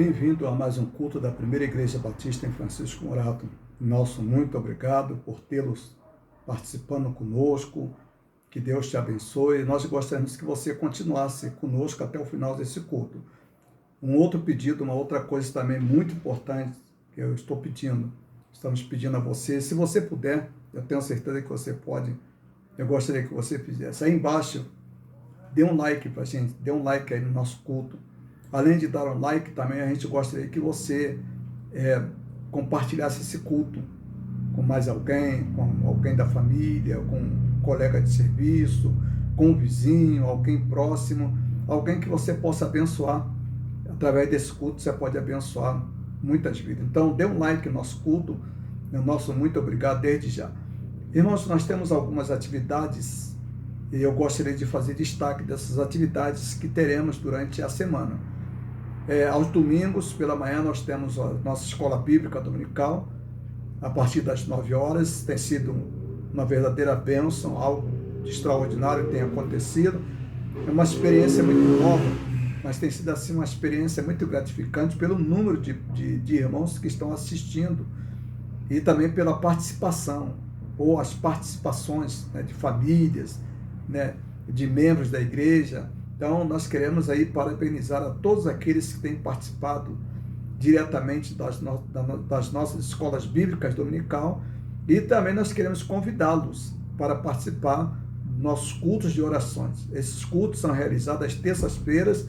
Bem-vindo a mais um culto da Primeira Igreja Batista em Francisco Morato. Nosso muito obrigado por tê-los participando conosco. Que Deus te abençoe. Nós gostaríamos que você continuasse conosco até o final desse culto. Um outro pedido, uma outra coisa também muito importante que eu estou pedindo, estamos pedindo a você, se você puder, eu tenho certeza que você pode, eu gostaria que você fizesse. Aí embaixo, dê um like para a gente, dê um like aí no nosso culto. Além de dar um like, também a gente gostaria que você compartilhasse esse culto com mais alguém, com alguém da família, com um colega de serviço, com um vizinho, alguém próximo, alguém que você possa abençoar. Através desse culto você pode abençoar muitas vidas. Então, dê um like no nosso culto. Nosso muito obrigado desde já. Irmãos, nós temos algumas atividades e eu gostaria de fazer destaque dessas atividades que teremos durante a semana. Aos domingos, pela manhã, nós temos a nossa escola bíblica dominical, a partir das 9 horas. Tem sido uma verdadeira bênção, algo de extraordinário tem acontecido. É uma experiência muito nova, mas tem sido assim uma experiência muito gratificante pelo número de irmãos que estão assistindo e também pela participação, ou as participações, né, de famílias, né, de membros da igreja. Então, nós queremos aí parabenizar a todos aqueles que têm participado diretamente das nossas escolas bíblicas dominical, e também nós queremos convidá-los para participar dos nossos cultos de orações. Esses cultos são realizados às terças-feiras,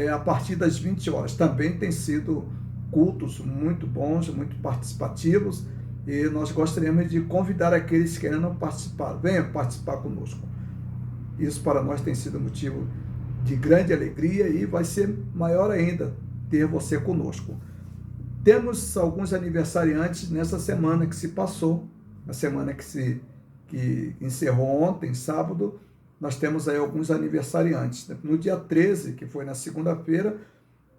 a partir das 20 horas. Também tem sido cultos muito bons, muito participativos, e nós gostaríamos de convidar aqueles que ainda não participaram. Venha participar conosco. Isso para nós tem sido motivo de grande alegria e vai ser maior ainda ter você conosco. Temos alguns aniversariantes nessa semana que se passou, a semana que encerrou ontem, sábado. Nós temos aí alguns aniversariantes. No dia 13, que foi na segunda-feira,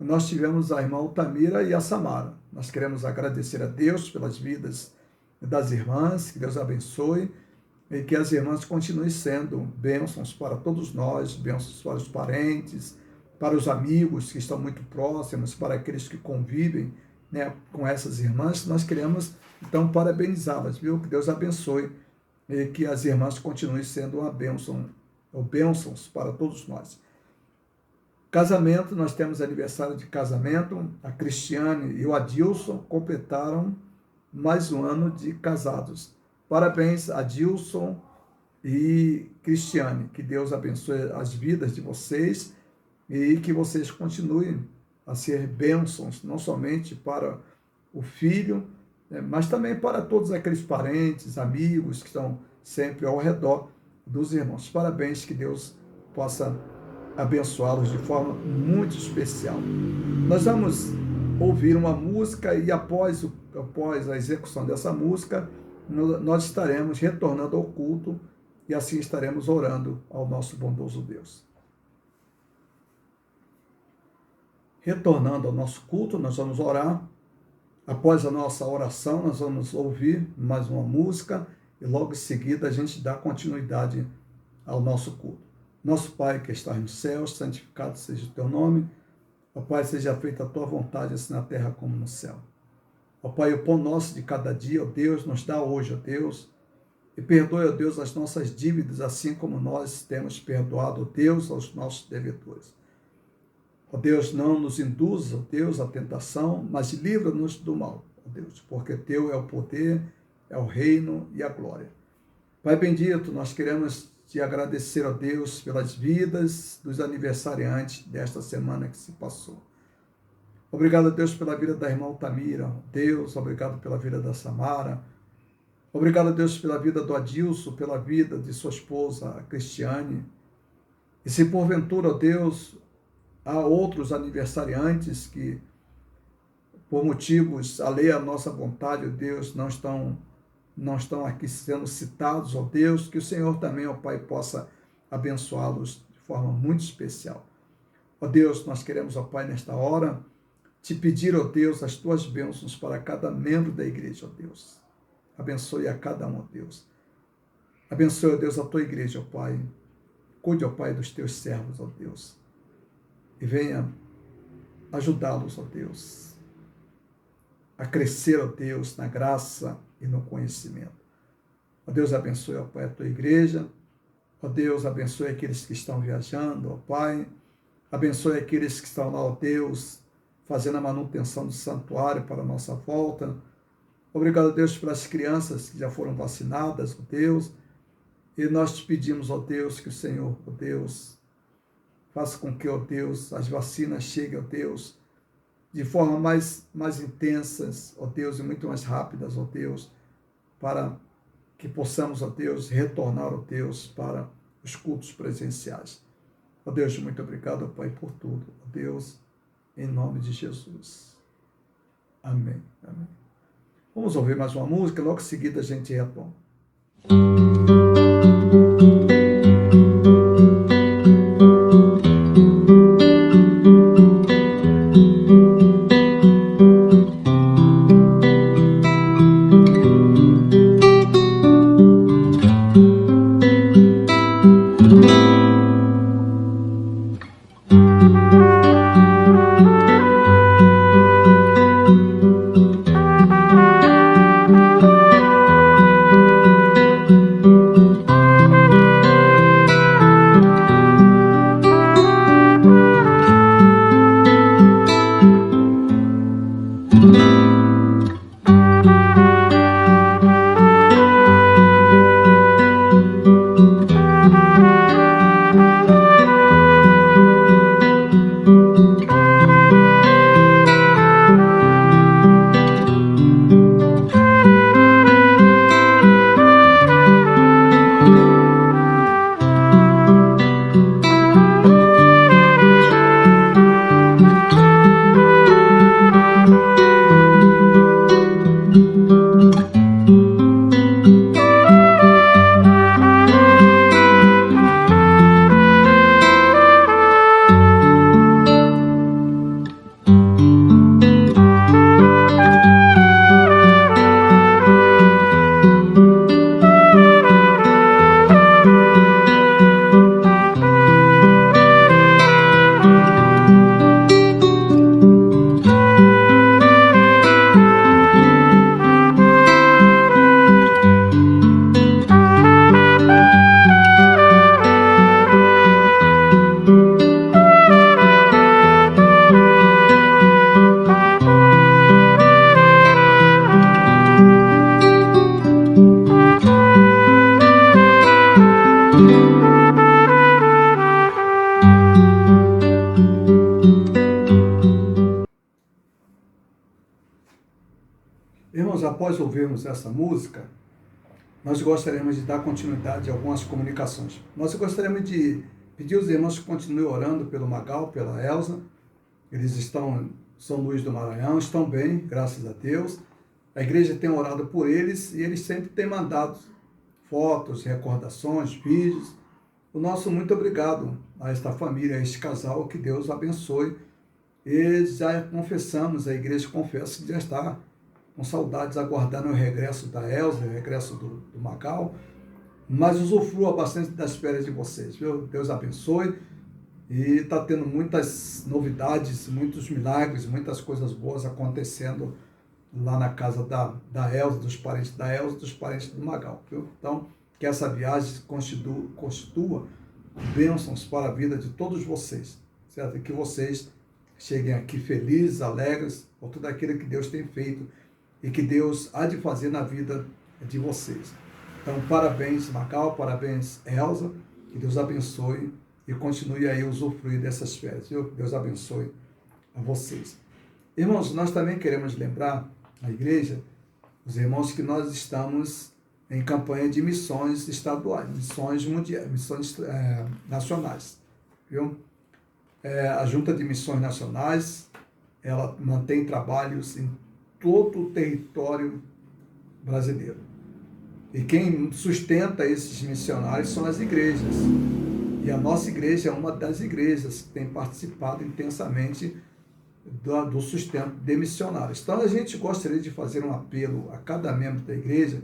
nós tivemos a irmã Altamira e a Samara. Nós queremos agradecer a Deus pelas vidas das irmãs, que Deus abençoe, e que as irmãs continuem sendo bênçãos para todos nós, bênçãos para os parentes, para os amigos que estão muito próximos, para aqueles que convivem, né, com essas irmãs. Nós queremos, então, parabenizá-las, viu? Que Deus abençoe e que as irmãs continuem sendo uma bênção, ou bênçãos para todos nós. Casamento, nós temos aniversário de casamento. A Cristiane e o Adilson completaram mais um ano de casados. Parabéns, Adilson e Cristiane. Que Deus abençoe as vidas de vocês e que vocês continuem a ser bênçãos, não somente para o filho, mas também para todos aqueles parentes, amigos que estão sempre ao redor dos irmãos. Parabéns, que Deus possa abençoá-los de forma muito especial. Nós vamos ouvir uma música e após a execução dessa música, nós estaremos retornando ao culto e assim estaremos orando ao nosso bondoso Deus. Retornando ao nosso culto, nós vamos orar. Após a nossa oração, nós vamos ouvir mais uma música e logo em seguida a gente dá continuidade ao nosso culto. Nosso Pai que estás nos céus, santificado seja o teu nome. Ó Pai, seja feita a tua vontade, assim na terra como no céu. Ó Pai, o pão nosso de cada dia, ó Deus, nos dá hoje, ó Deus, e perdoe, ó Deus, as nossas dívidas, assim como nós temos perdoado, ó Deus, aos nossos devedores. Ó Deus, não nos induza, ó Deus, à tentação, mas livra-nos do mal, ó Deus, porque teu é o poder, é o reino e a glória. Pai bendito, nós queremos te agradecer, ó Deus, pelas vidas dos aniversariantes desta semana que se passou. Obrigado, Deus, pela vida da irmã Altamira. Deus, obrigado pela vida da Samara. Obrigado, Deus, pela vida do Adilson, pela vida de sua esposa, a Cristiane. E se porventura, ó Deus, há outros aniversariantes que, por motivos alheios à nossa vontade, ó Deus, não estão aqui sendo citados, ó Deus, que o Senhor também, ó Pai, possa abençoá-los de forma muito especial. Ó Deus, nós queremos, ó Pai, nesta hora, te pedir, ó Deus, as tuas bênçãos para cada membro da igreja, ó Deus. Abençoe a cada um, ó Deus. Abençoe, ó Deus, a tua igreja, ó Pai. Cuide, ó Pai, dos teus servos, ó Deus. E venha ajudá-los, ó Deus, a crescer, ó Deus, na graça e no conhecimento. Ó Deus, abençoe, ó Pai, a tua igreja. Ó Deus, abençoe aqueles que estão viajando, ó Pai. Abençoe aqueles que estão lá, ó Deus, fazendo a manutenção do santuário para a nossa volta. Obrigado, Deus, pelas crianças que já foram vacinadas, ó Deus. E nós te pedimos, ó Deus, que o Senhor, ó Deus, faça com que, ó Deus, as vacinas cheguem, ó Deus, de forma mais intensas, ó Deus, e muito mais rápidas, ó Deus, para que possamos, ó Deus, retornar, ó Deus, para os cultos presenciais. Ó Deus, muito obrigado, ó Pai, por tudo. Ó Deus, em nome de Jesus. Amém. Amém. Vamos ouvir mais uma música, logo em seguida a gente retoma. Irmãos, após ouvirmos essa música, nós gostaríamos de dar continuidade a algumas comunicações. Nós gostaríamos de pedir aos irmãos que continuem orando pelo Magal, pela Elza. Eles estão em São Luís do Maranhão, estão bem, graças a Deus. A igreja tem orado por eles e eles sempre têm mandado fotos, recordações, vídeos. O nosso muito obrigado a esta família, a este casal, que Deus abençoe. E já confessamos, a igreja confessa que já está com saudades, aguardando o regresso da Elza, o regresso do Magal, mas usufrua bastante das férias de vocês, viu? Deus abençoe, e está tendo muitas novidades, muitos milagres, muitas coisas boas acontecendo lá na casa da Elza, dos parentes da Elza, dos parentes do Magal, viu? Então, que essa viagem constitua bênçãos para a vida de todos vocês, certo? E que vocês cheguem aqui felizes, alegres, por tudo aquilo que Deus tem feito e que Deus há de fazer na vida de vocês. Então, parabéns, Magal, parabéns, Elza, que Deus abençoe e continue aí a usufruir dessas férias, viu? Deus abençoe a vocês. Irmãos, nós também queremos lembrar a igreja, os irmãos, que nós estamos em campanha de missões estaduais, missões mundiais, missões nacionais, viu? A Junta de Missões Nacionais, ela mantém trabalhos em todo o território brasileiro. E quem sustenta esses missionários são as igrejas. E a nossa igreja é uma das igrejas que tem participado intensamente do sustento de missionários. Então a gente gostaria de fazer um apelo a cada membro da igreja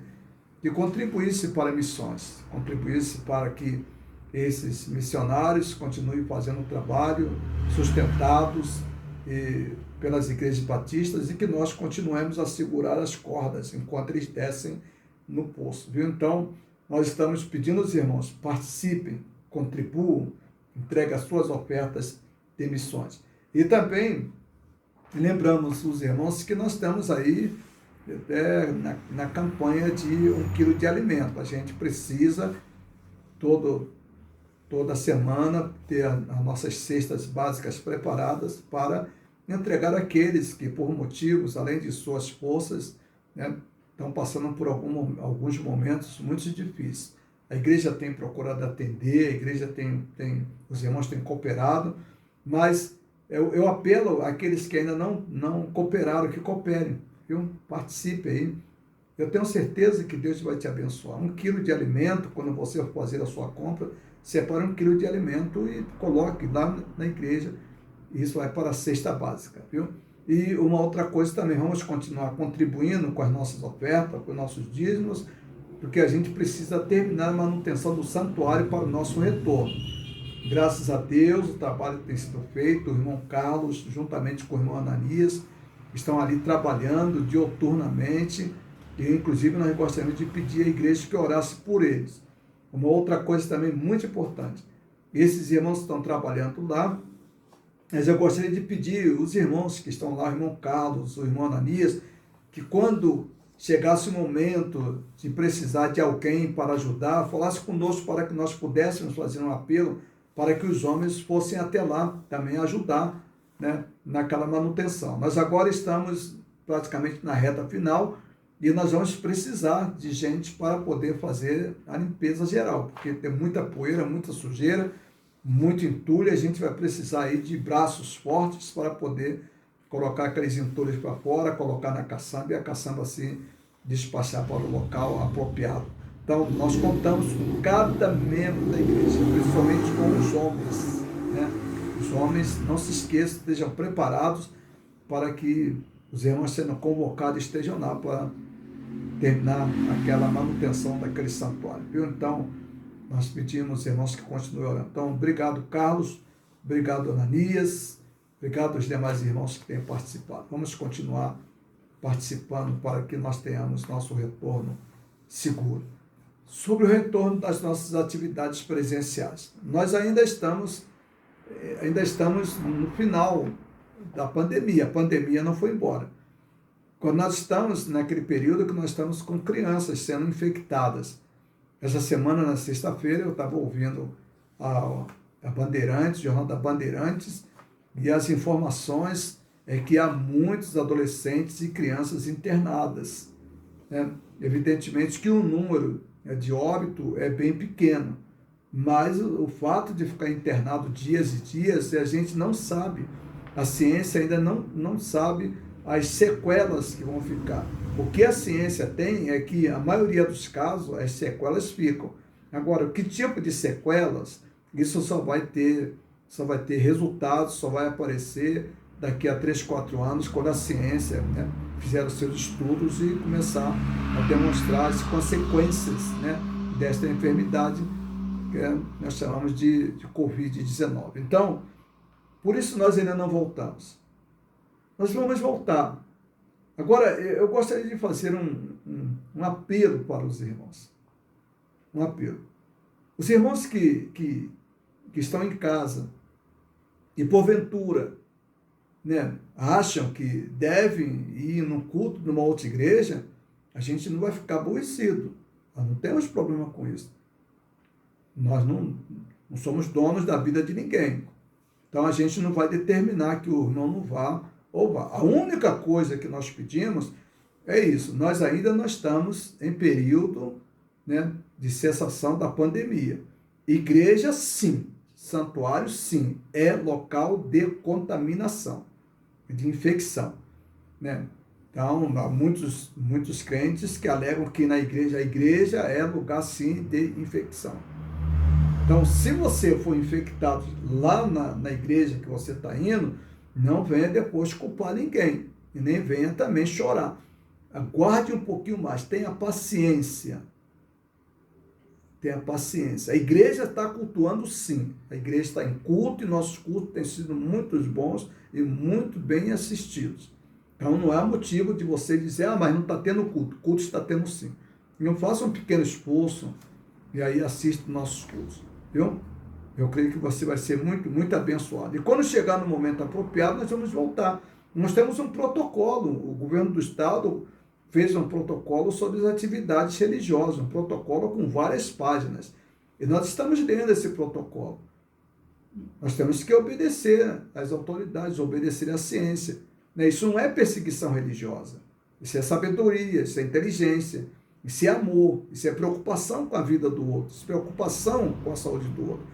que contribuísse para missões, contribuísse para que esses missionários continuem fazendo o trabalho, sustentados pelas igrejas batistas e que nós continuemos a segurar as cordas enquanto eles descem no poço, viu? Então, nós estamos pedindo aos irmãos, participem, contribuam, entreguem as suas ofertas de missões. E também lembramos os irmãos que nós estamos aí na campanha de 1 quilo de alimento. A gente precisa toda semana ter as nossas cestas básicas preparadas para entregar àqueles que, por motivos, além de suas forças, né, estão passando por alguns momentos muito difíceis. A igreja tem procurado atender, a igreja os irmãos têm cooperado, mas eu apelo àqueles que ainda não cooperaram, que cooperem, viu? Participe aí. Eu tenho certeza que Deus vai te abençoar. 1 quilo de alimento, quando você for fazer a sua compra, separe 1 quilo de alimento e coloque lá na igreja. Isso vai para a cesta básica, viu? E uma outra coisa também, vamos continuar contribuindo com as nossas ofertas, com os nossos dízimos, porque a gente precisa terminar a manutenção do santuário para o nosso retorno. Graças a Deus, o trabalho tem sido feito, o irmão Carlos, juntamente com o irmão Ananias, estão ali trabalhando dioturnamente, e inclusive nós gostaríamos de pedir à igreja que orasse por eles. Uma outra coisa também muito importante, esses irmãos estão trabalhando lá, mas eu gostaria de pedir os irmãos que estão lá, o irmão Carlos, o irmão Ananias, que quando chegasse o momento de precisar de alguém para ajudar, falasse conosco para que nós pudéssemos fazer um apelo para que os homens fossem até lá também ajudar, né, naquela manutenção. Nós agora estamos praticamente na reta final e nós vamos precisar de gente para poder fazer a limpeza geral, porque tem muita poeira, muita sujeira, muito entulho, a gente vai precisar aí de braços fortes para poder colocar aqueles entulhos para fora, colocar na caçamba e a caçamba assim despachar para o local apropriado. Então, nós contamos com cada membro da igreja, principalmente com os homens, né? Os homens, não se esqueçam, estejam preparados para que os irmãos sendo convocados estejam lá para terminar aquela manutenção daquele santuário, viu? Então, nós pedimos, irmãos, que continuem orando. Então, obrigado, Carlos, obrigado, Ananias, obrigado aos demais irmãos que têm participado. Vamos continuar participando para que nós tenhamos nosso retorno seguro. Sobre o retorno das nossas atividades presenciais. Nós ainda estamos no final da pandemia. A pandemia não foi embora. Quando nós estamos naquele período que nós estamos com crianças sendo infectadas. Essa semana, na sexta-feira, eu estava ouvindo a Bandeirantes, o Jornal da Bandeirantes, e as informações é que há muitos adolescentes e crianças internadas, né? Evidentemente que o número de óbito é bem pequeno, mas o fato de ficar internado dias e dias, a gente não sabe, a ciência ainda não sabe as sequelas que vão ficar. O que a ciência tem é que a maioria dos casos as sequelas ficam. Agora, que tipo de sequelas? Isso só vai ter resultados, só vai aparecer daqui a 3, 4 anos, quando a ciência, né, fizer os seus estudos e começar a demonstrar as consequências, né, desta enfermidade que nós chamamos de Covid-19. Então, por isso nós ainda não voltamos. Nós vamos voltar. Agora, eu gostaria de fazer um apelo para os irmãos. Um apelo. Os irmãos que estão em casa e, porventura, né, acham que devem ir num culto numa outra igreja, a gente não vai ficar aborrecido. Nós não temos problema com isso. Nós não somos donos da vida de ninguém. Então, a gente não vai determinar que o irmão não vá ou vá. A única coisa que nós pedimos é isso. Nós ainda não estamos em período, né, de cessação da pandemia. Igreja, sim. Santuário, sim. É local de contaminação, de infecção, né? Então, há muitos crentes que alegam que a igreja é lugar, sim, de infecção. Então, se você for infectado lá na igreja que você está indo, não venha depois culpar ninguém. E nem venha também chorar. Aguarde um pouquinho mais. Tenha paciência. tenha paciência. A igreja está cultuando, sim. A igreja está em culto e nossos cultos têm sido muito bons e muito bem assistidos. Então não há motivo de você dizer, mas não está tendo culto. Culto está tendo, sim. Então faça um pequeno esforço e aí assista nossos cultos. Viu? Eu creio que você vai ser muito, muito abençoado. E quando chegar no momento apropriado, nós vamos voltar. Nós temos um protocolo. O governo do estado fez um protocolo sobre as atividades religiosas, um protocolo com várias páginas. E nós estamos lendo esse protocolo. Nós temos que obedecer às autoridades, obedecer à ciência. Isso não é perseguição religiosa. Isso é sabedoria, isso é inteligência, isso é amor, isso é preocupação com a vida do outro, isso é preocupação com a saúde do outro.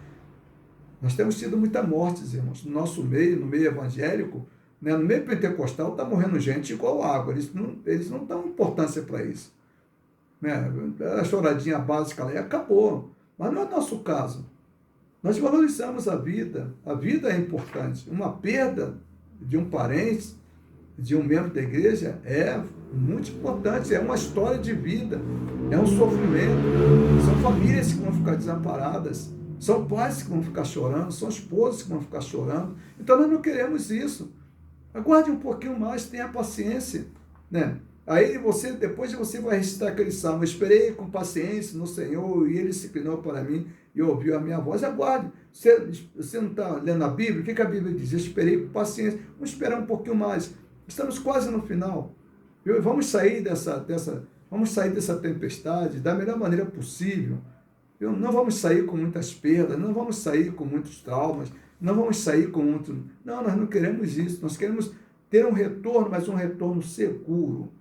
Nós temos tido muita morte, irmãos, no nosso meio, no meio evangélico, no meio pentecostal está morrendo gente igual água, eles não dão importância para isso. A choradinha básica lá acabou, mas não é nosso caso. Nós valorizamos a vida é importante. Uma perda de um parente, de um membro da igreja é muito importante, é uma história de vida, é um sofrimento, são famílias que vão ficar desamparadas, são pais que vão ficar chorando, são esposas que vão ficar chorando, então nós não queremos isso. Aguarde um pouquinho mais, tenha paciência, Aí depois você vai recitar aquele salmo, esperei com paciência no Senhor e Ele se inclinou para mim e ouviu a minha voz. Aguarde, você não está lendo a Bíblia? O que a Bíblia diz? Eu esperei com paciência, vamos esperar um pouquinho mais, estamos quase no final, vamos sair dessa tempestade da melhor maneira possível, não vamos sair com muitas perdas, não vamos sair com muitos traumas, não vamos sair com muito... Não, nós não queremos isso, nós queremos ter um retorno, mas um retorno seguro,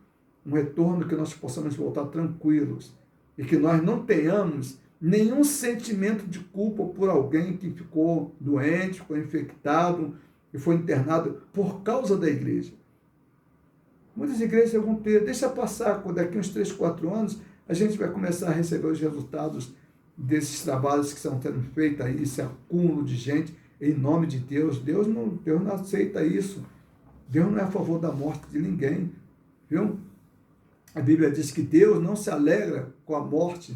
um retorno que nós possamos voltar tranquilos e que nós não tenhamos nenhum sentimento de culpa por alguém que ficou doente, ficou infectado e foi internado por causa da igreja. Muitas igrejas vão ter, deixa passar, daqui uns 3, 4 anos, a gente vai começar a receber os resultados desses trabalhos que estão sendo feitos aí, esse acúmulo de gente, em nome de Deus. Deus não aceita isso. Deus não é a favor da morte de ninguém, viu? A Bíblia diz que Deus não se alegra com a morte,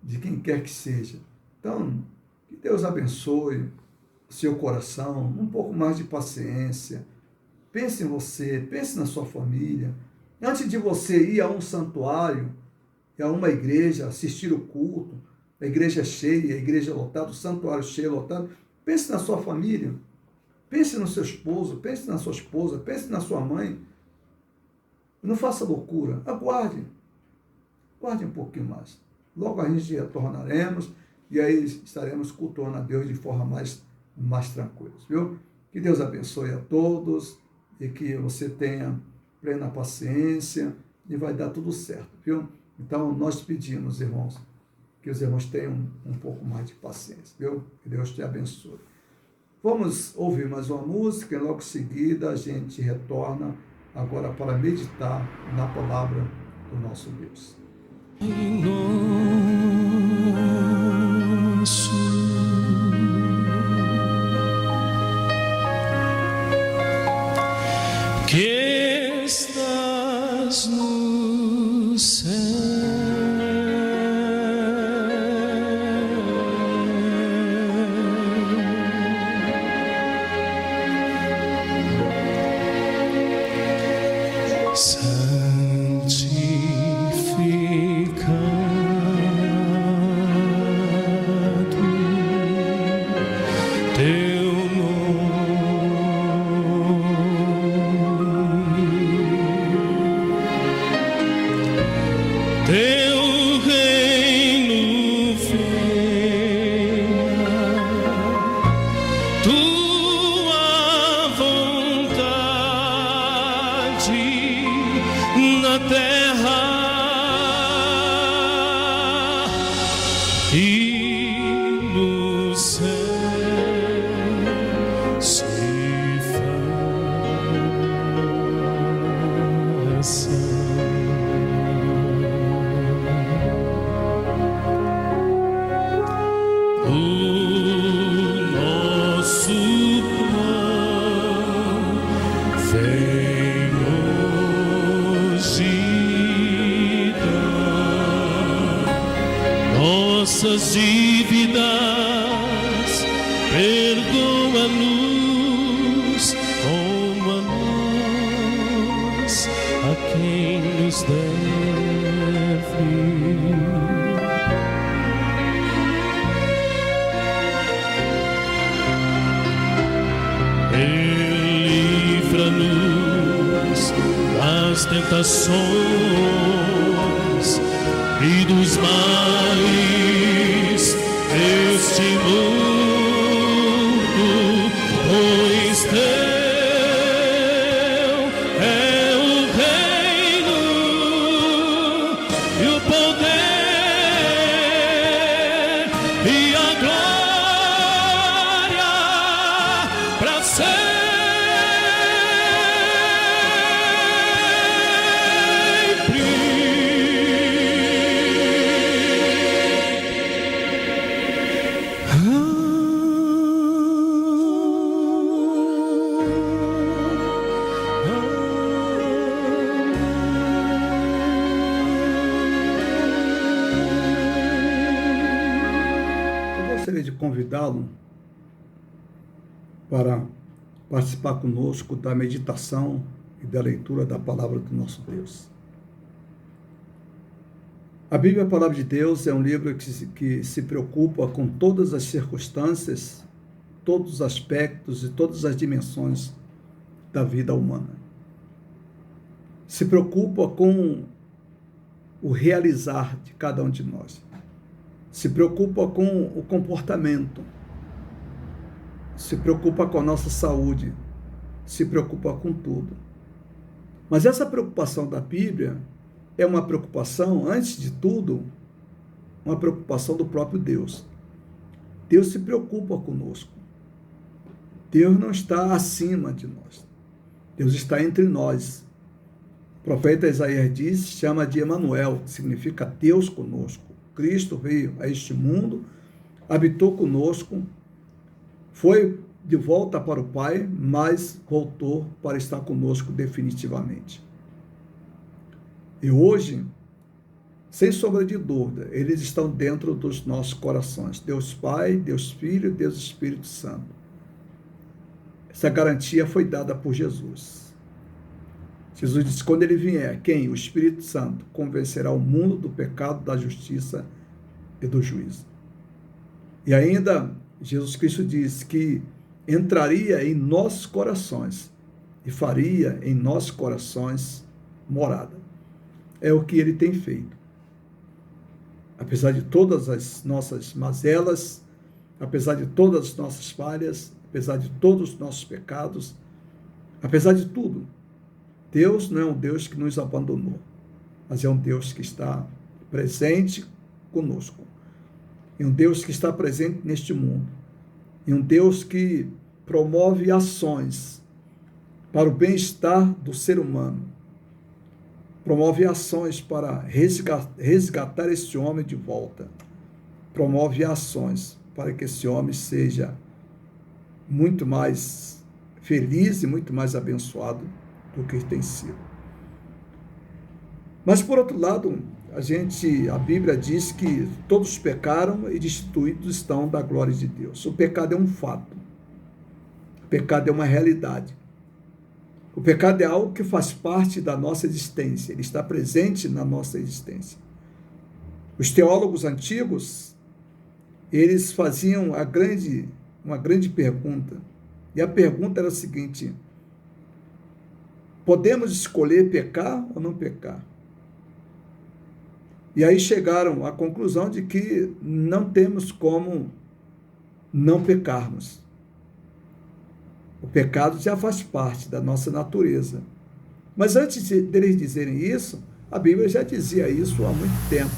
de quem quer que seja. Então, que Deus abençoe o seu coração, um pouco mais de paciência. Pense em você, pense na sua família. Antes de você ir a um santuário, a uma igreja, assistir o culto, a igreja cheia, a igreja lotada, o santuário cheio, lotado, pense na sua família. Pense no seu esposo, pense na sua esposa, pense na sua mãe. Não faça loucura, aguarde um pouquinho mais. Logo a gente retornaremos e aí estaremos cultuando a Deus de forma mais tranquila, viu? Que Deus abençoe a todos e que você tenha plena paciência e vai dar tudo certo, viu? Então nós pedimos, irmãos, que os irmãos tenham um pouco mais de paciência, viu? Que Deus te abençoe. Vamos ouvir mais uma música e logo em seguida a gente retorna agora para meditar na palavra do nosso Deus. Nosso que estás no céu, deve. Livra-nos das tentações e dos males deste mundo, pois teu é o reino e o poder e a glória para sempre. De convidá-lo para participar conosco da meditação e da leitura da palavra do nosso Deus. A Bíblia, a palavra de Deus, é um livro que se preocupa com todas as circunstâncias, todos os aspectos e todas as dimensões da vida humana. Se preocupa com o realizar de cada um de nós. Se preocupa com o comportamento, se preocupa com a nossa saúde, se preocupa com tudo. Mas essa preocupação da Bíblia é uma preocupação, antes de tudo, uma preocupação do próprio Deus. Deus se preocupa conosco. Deus não está acima de nós. Deus está entre nós. O profeta Isaías diz, chama de Emanuel, que significa Deus conosco. Cristo veio a este mundo, habitou conosco, foi de volta para o Pai, mas voltou para estar conosco definitivamente. E hoje, sem sombra de dúvida, eles estão dentro dos nossos corações. Deus Pai, Deus Filho, Deus Espírito Santo. Essa garantia foi dada por Jesus. Jesus disse, quando ele vier, quem? O Espírito Santo convencerá o mundo do pecado, da justiça e do juízo. E ainda, Jesus Cristo disse que entraria em nossos corações e faria em nossos corações morada. É o que ele tem feito. Apesar de todas as nossas mazelas, apesar de todas as nossas falhas, apesar de todos os nossos pecados, apesar de tudo, Deus não é um Deus que nos abandonou, mas é um Deus que está presente conosco. É um Deus que está presente neste mundo. É um Deus que promove ações para o bem-estar do ser humano. Promove ações para resgatar esse homem de volta. Promove ações para que esse homem seja muito mais feliz e muito mais abençoado do que tem sido. Mas, por outro lado, a Bíblia diz que todos pecaram e destituídos estão da glória de Deus. O pecado é um fato. O pecado é uma realidade. O pecado é algo que faz parte da nossa existência. Ele está presente na nossa existência. Os teólogos antigos, eles faziam uma grande pergunta. E a pergunta era a seguinte: podemos escolher pecar ou não pecar? E aí chegaram à conclusão de que não temos como não pecarmos. O pecado já faz parte da nossa natureza. Mas antes deles dizerem isso, a Bíblia já dizia isso há muito tempo.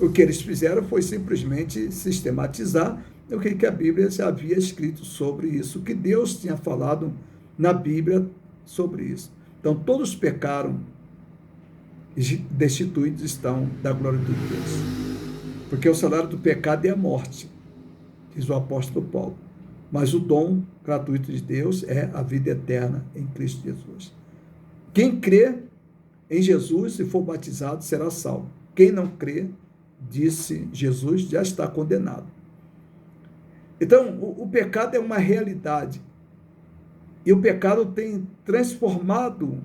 O que eles fizeram foi simplesmente sistematizar o que a Bíblia já havia escrito sobre isso, o que Deus tinha falado na Bíblia sobre isso. Então, todos pecaram e destituídos estão da glória de Deus. Porque o salário do pecado é a morte, diz o apóstolo Paulo. Mas o dom gratuito de Deus é a vida eterna em Cristo Jesus. Quem crê em Jesus e for batizado será salvo. Quem não crê, disse Jesus, já está condenado. Então, o pecado é uma realidade. E o pecado tem transformado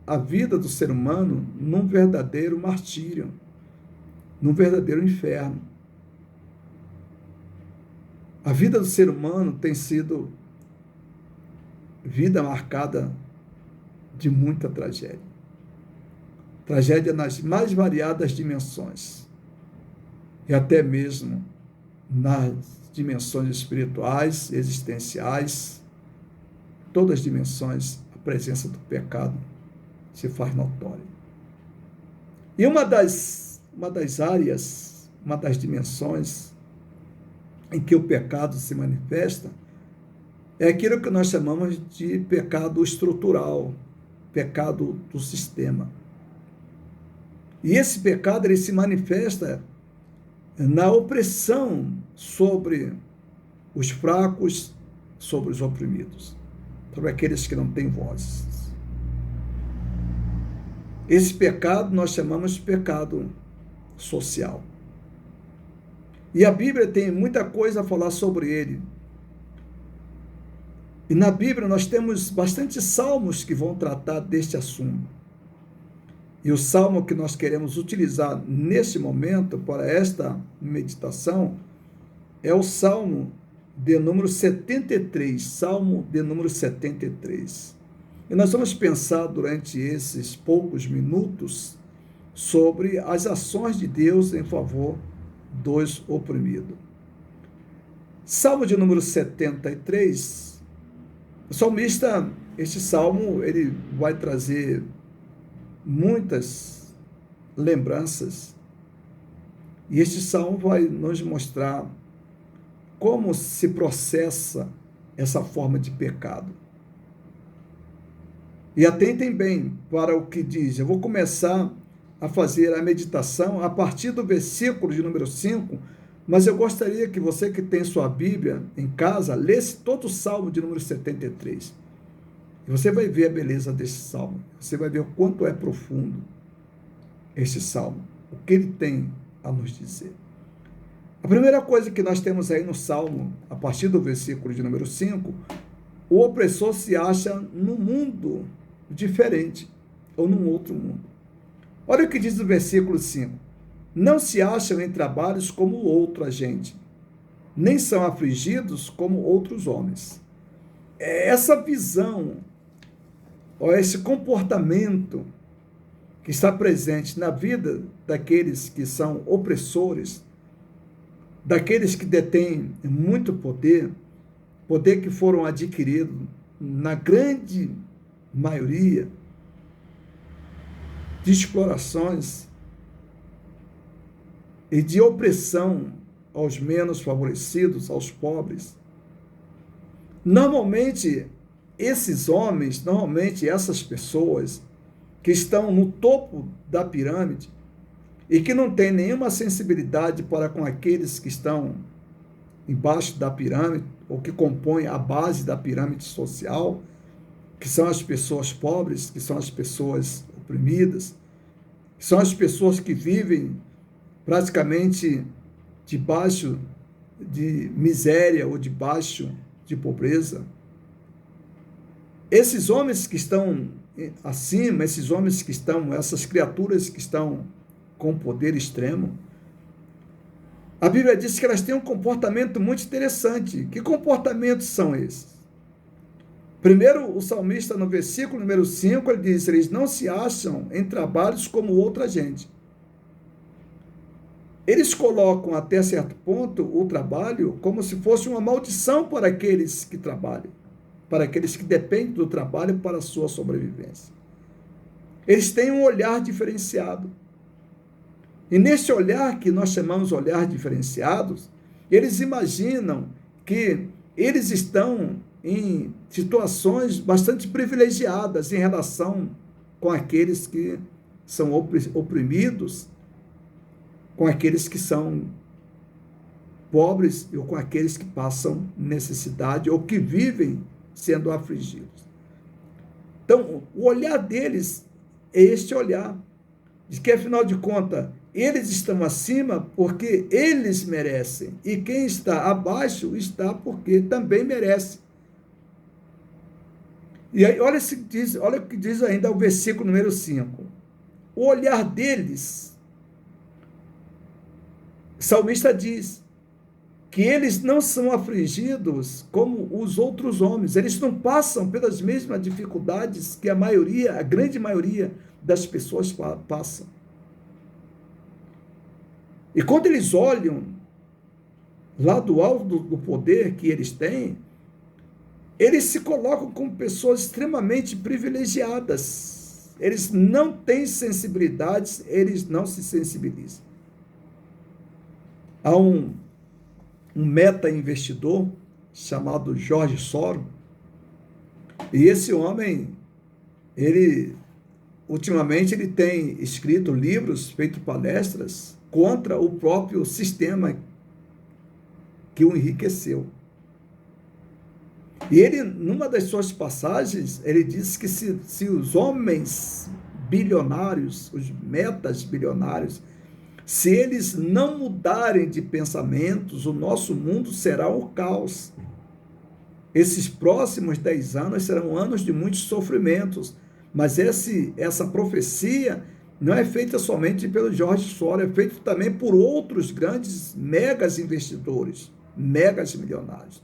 a vida do ser humano num verdadeiro martírio, num verdadeiro inferno. A vida do ser humano tem sido vida marcada de muita tragédia. Tragédia nas mais variadas dimensões. E até mesmo nas dimensões espirituais, existenciais, todas as dimensões, a presença do pecado se faz notória. E uma das áreas, uma das dimensões em que o pecado se manifesta é aquilo que nós chamamos de pecado estrutural, pecado do sistema. E esse pecado ele se manifesta na opressão sobre os fracos, sobre os oprimidos, sobre aqueles que não têm vozes. Esse pecado nós chamamos de pecado social. E a Bíblia tem muita coisa a falar sobre ele. E na Bíblia nós temos bastante salmos que vão tratar deste assunto. E o salmo que nós queremos utilizar neste momento para esta meditação é o salmo de número 73, salmo de número 73. E nós vamos pensar durante esses poucos minutos sobre as ações de Deus em favor dos oprimidos. Salmo de número 73, o salmista, este salmo, ele vai trazer muitas lembranças, e este salmo vai nos mostrar como se processa essa forma de pecado. E atentem bem para o que diz. Eu vou começar a fazer a meditação a partir do versículo de número 5, mas eu gostaria que você que tem sua Bíblia em casa, lesse todo o salmo de número 73. E você vai ver a beleza desse salmo. Você vai ver o quanto é profundo esse salmo, o que ele tem a nos dizer. A primeira coisa que nós temos aí no salmo, a partir do versículo de número 5, o opressor se acha num mundo diferente, ou num outro mundo. Olha o que diz o versículo 5. Não se acham em trabalhos como outra gente, nem são afligidos como outros homens. Essa visão, ou esse comportamento que está presente na vida daqueles que são opressores, daqueles que detêm muito poder, poder que foram adquiridos na grande maioria de explorações e de opressão aos menos favorecidos, aos pobres. Normalmente, esses homens, essas pessoas que estão no topo da pirâmide e que não têm nenhuma sensibilidade para com aqueles que estão embaixo da pirâmide, ou que compõem a base da pirâmide social, que são as pessoas pobres, que são as pessoas oprimidas, que são as pessoas que vivem praticamente debaixo de miséria ou debaixo de pobreza. Esses homens que estão acima, esses homens que estão, essas criaturas que estão com poder extremo, a Bíblia diz que elas têm um comportamento muito interessante. Que comportamentos são esses? Primeiro, o salmista, no versículo número 5, ele diz: eles não se acham em trabalhos como outra gente. Eles colocam, até certo ponto, o trabalho como se fosse uma maldição para aqueles que trabalham, para aqueles que dependem do trabalho para a sua sobrevivência. Eles têm um olhar diferenciado. E nesse olhar, que nós chamamos de olhar diferenciados, eles imaginam que eles estão em situações bastante privilegiadas em relação com aqueles que são oprimidos, com aqueles que são pobres ou com aqueles que passam necessidade ou que vivem sendo afligidos. Então, o olhar deles é este olhar, de que, afinal de contas, eles estão acima porque eles merecem, e quem está abaixo está porque também merece. E aí, olha o que diz ainda o versículo número 5. O olhar deles, o salmista diz, que eles não são afligidos como os outros homens, eles não passam pelas mesmas dificuldades que a grande maioria das pessoas passam. E quando eles olham lá do alto do poder que eles têm, eles se colocam como pessoas extremamente privilegiadas. Eles não têm sensibilidades, eles não se sensibilizam. Há um meta-investidor chamado Jorge Soros, e esse homem, ultimamente ele tem escrito livros, feito palestras contra o próprio sistema que o enriqueceu. E ele, numa das suas passagens, ele diz que se os homens bilionários, os metas bilionários, se eles não mudarem de pensamentos, o nosso mundo será um caos. Esses próximos 10 anos serão anos de muitos sofrimentos, mas essa profecia não é feita somente pelo Jorge Soros, é feita também por outros grandes megas investidores, megas milionários.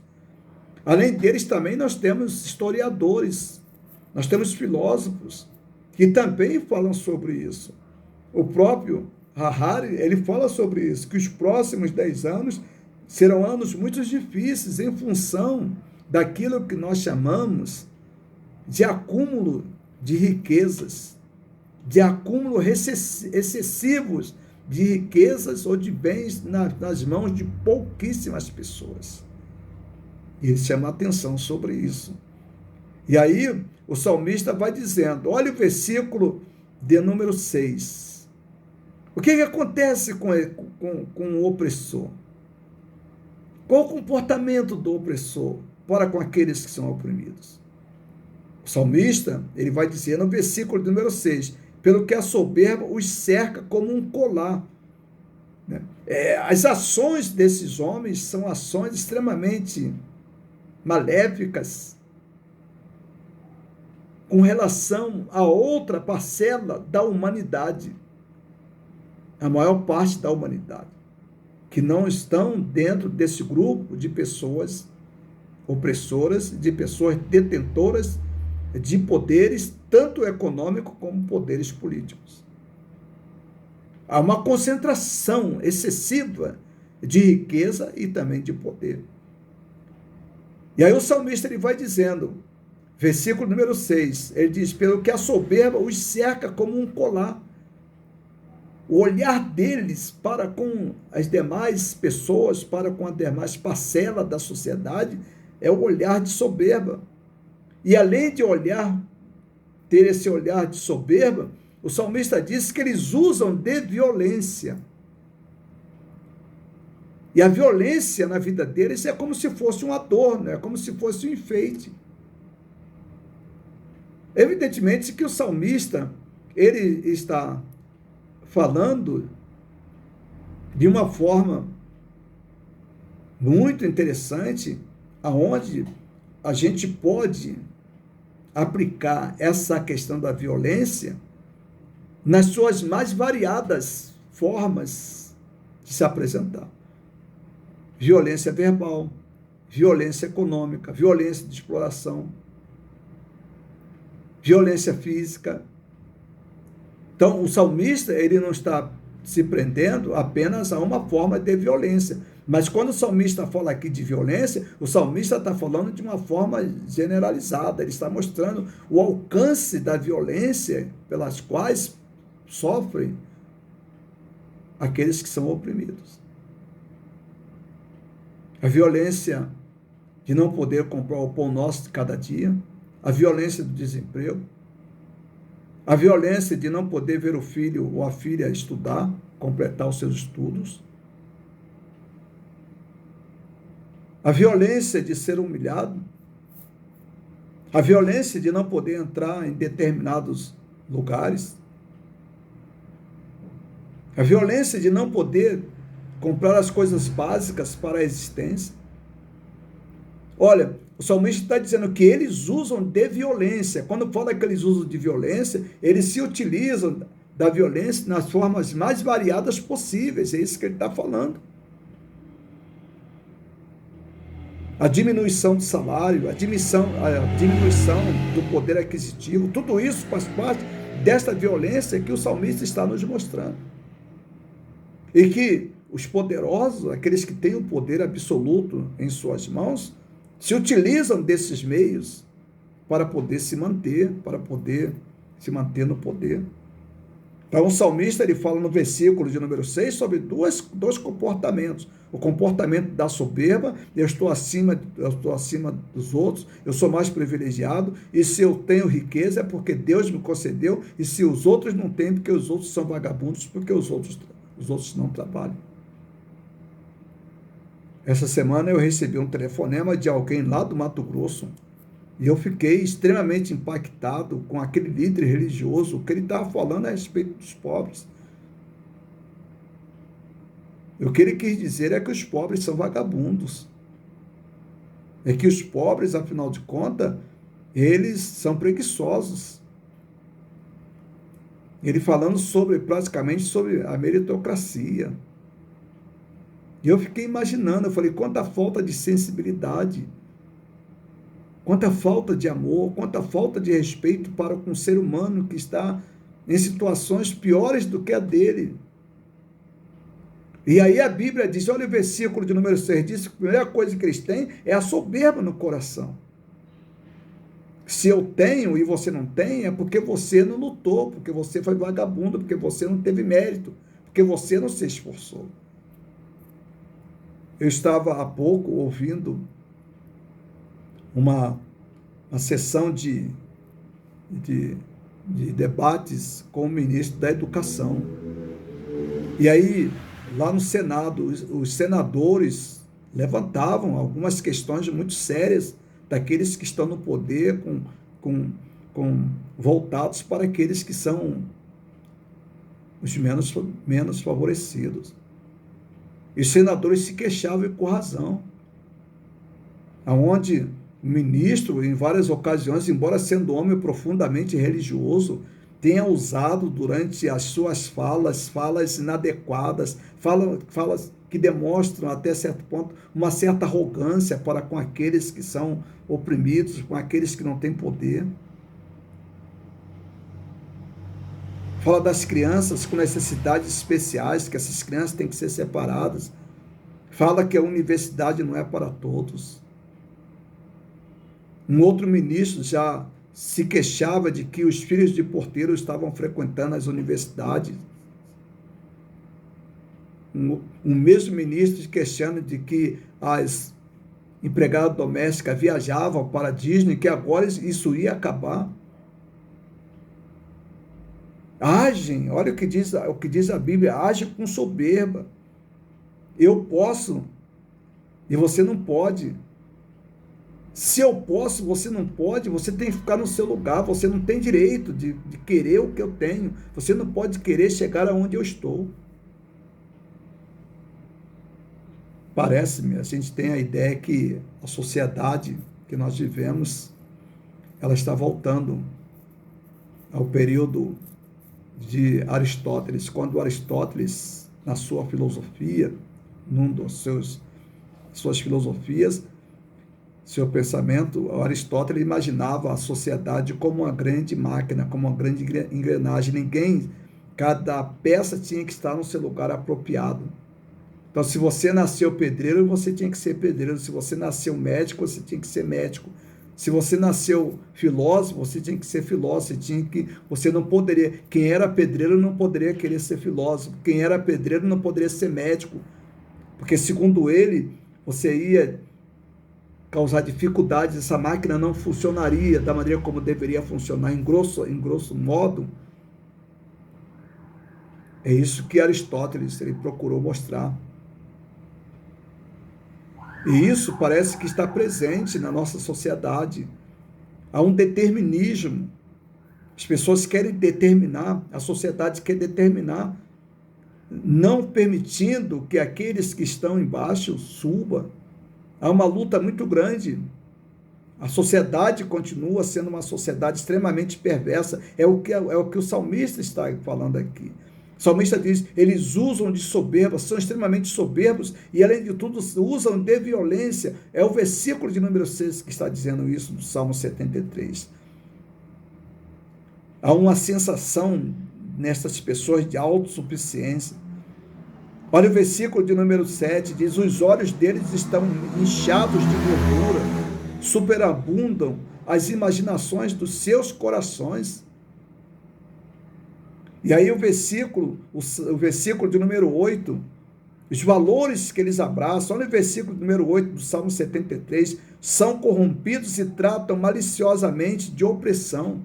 Além deles, também nós temos historiadores, nós temos filósofos que também falam sobre isso. O próprio Harari, ele fala sobre isso, que os próximos 10 anos serão anos muito difíceis em função daquilo que nós chamamos de acúmulo de riquezas, de acúmulo excessivos de riquezas ou de bens nas mãos de pouquíssimas pessoas. E ele chama a atenção sobre isso. E aí o salmista vai dizendo, olha o versículo de número 6. O que acontece com o opressor? Qual o comportamento do opressor para com aqueles que são oprimidos? O salmista, ele vai dizer no versículo número 6, pelo que a soberba os cerca como um colar. As ações desses homens são ações extremamente maléficas com relação a outra parcela da humanidade, a maior parte da humanidade, que não estão dentro desse grupo de pessoas opressoras, de pessoas detentoras de poderes, tanto econômicos como poderes políticos. Há uma concentração excessiva de riqueza e também de poder. E aí o salmista ele vai dizendo, versículo número 6, ele diz, pelo que a soberba os cerca como um colar. O olhar deles para com as demais pessoas, para com as demais parcelas da sociedade, é o olhar de soberba. E além de ter esse olhar de soberba, o salmista diz que eles usam de violência. E a violência na vida deles é como se fosse um adorno, é como se fosse um enfeite. Evidentemente que o salmista, ele está falando de uma forma muito interessante, aonde a gente pode aplicar essa questão da violência nas suas mais variadas formas de se apresentar. Violência verbal, violência econômica, violência de exploração, violência física. Então, o salmista, ele não está se prendendo apenas a uma forma de violência. Mas quando o salmista fala aqui de violência, o salmista está falando de uma forma generalizada. Ele está mostrando o alcance da violência pelas quais sofrem aqueles que são oprimidos. A violência de não poder comprar o pão nosso de cada dia, a violência do desemprego, a violência de não poder ver o filho ou a filha estudar, completar os seus estudos, a violência de ser humilhado, a violência de não poder entrar em determinados lugares, a violência de não poder comprar as coisas básicas para a existência. Olha, O salmista está dizendo que eles usam de violência. Quando fala que eles usam de violência, eles se utilizam da violência nas formas mais variadas possíveis. É isso que ele está falando. A diminuição do salário, a diminuição do poder aquisitivo, tudo isso faz parte desta violência que o salmista está nos mostrando. E que os poderosos, aqueles que têm o poder absoluto em suas mãos, se utilizam desses meios para poder se manter, no poder. Então o salmista ele fala no versículo de número 6 sobre dois comportamentos. O comportamento da soberba, eu estou acima dos outros, eu sou mais privilegiado, e se eu tenho riqueza é porque Deus me concedeu, e se os outros não têm, porque os outros são vagabundos, porque os outros não trabalham. Essa semana eu recebi um telefonema de alguém lá do Mato Grosso, e eu fiquei extremamente impactado com aquele líder religioso, que ele estava falando a respeito dos pobres. O que ele quis dizer é que os pobres são vagabundos. É que os pobres, afinal de contas, eles são preguiçosos. Ele falando praticamente sobre a meritocracia. E eu fiquei imaginando, eu falei, quanta falta de sensibilidade, quanta falta de amor, quanta falta de respeito para com o ser humano que está em situações piores do que a dele. E aí a Bíblia diz, olha o versículo de número 6, diz que a primeira coisa que eles têm é a soberba no coração. Se eu tenho e você não tem, é porque você não lutou, porque você foi vagabundo, porque você não teve mérito, porque você não se esforçou. Eu estava há pouco ouvindo uma sessão de debates com o ministro da Educação. E aí, lá no Senado, os senadores levantavam algumas questões muito sérias daqueles que estão no poder, voltados para aqueles que são os menos favorecidos. E os senadores se queixavam com razão, aonde o ministro, em várias ocasiões, embora sendo homem profundamente religioso, tenha usado durante as suas falas inadequadas, falas que demonstram até certo ponto uma certa arrogância para com aqueles que são oprimidos, com aqueles que não têm poder. Fala das crianças com necessidades especiais, que essas crianças têm que ser separadas. Fala que a universidade não é para todos. Um outro ministro já se queixava de que os filhos de porteiro estavam frequentando as universidades. Um mesmo ministro se queixando de que as empregadas domésticas viajavam para a Disney, que agora isso ia acabar. Agem, olha o que diz a Bíblia, age com soberba. Eu posso e você não pode. Se eu posso, você não pode, você tem que ficar no seu lugar, você não tem direito de querer o que eu tenho, você não pode querer chegar aonde eu estou. Parece-me, a gente tem a ideia que a sociedade que nós vivemos, ela está voltando ao período de Aristóteles, quando Aristóteles, na sua filosofia, num dos suas filosofias, seu pensamento, Aristóteles imaginava a sociedade como uma grande máquina, como uma grande engrenagem. Cada peça tinha que estar no seu lugar apropriado. Então, se você nasceu pedreiro, você tinha que ser pedreiro. Se você nasceu médico, você tinha que ser médico. Se você nasceu filósofo, você tinha que ser filósofo. Você não poderia. Quem era pedreiro não poderia querer ser filósofo. Quem era pedreiro não poderia ser médico, porque segundo ele, você ia causar dificuldades. Essa máquina não funcionaria da maneira como deveria funcionar. Em grosso modo, é isso que Aristóteles ele procurou mostrar. E isso parece que está presente na nossa sociedade. Há um determinismo. As pessoas querem determinar, a sociedade quer determinar, não permitindo que aqueles que estão embaixo subam. Há uma luta muito grande A sociedade continua sendo uma sociedade extremamente perversa. É o que o salmista está falando aqui. O salmista diz, eles usam de soberba, são extremamente soberbos e, além de tudo, usam de violência. É o versículo de número 6 que está dizendo isso, do Salmo 73. Há uma sensação nessas pessoas de autossuficiência. Olha o versículo de número 7, diz, os olhos deles estão inchados de gordura, superabundam as imaginações dos seus corações. E aí o versículo de número 8, os valores que eles abraçam, olha o versículo número 8 do Salmo 73, são corrompidos e tratam maliciosamente de opressão.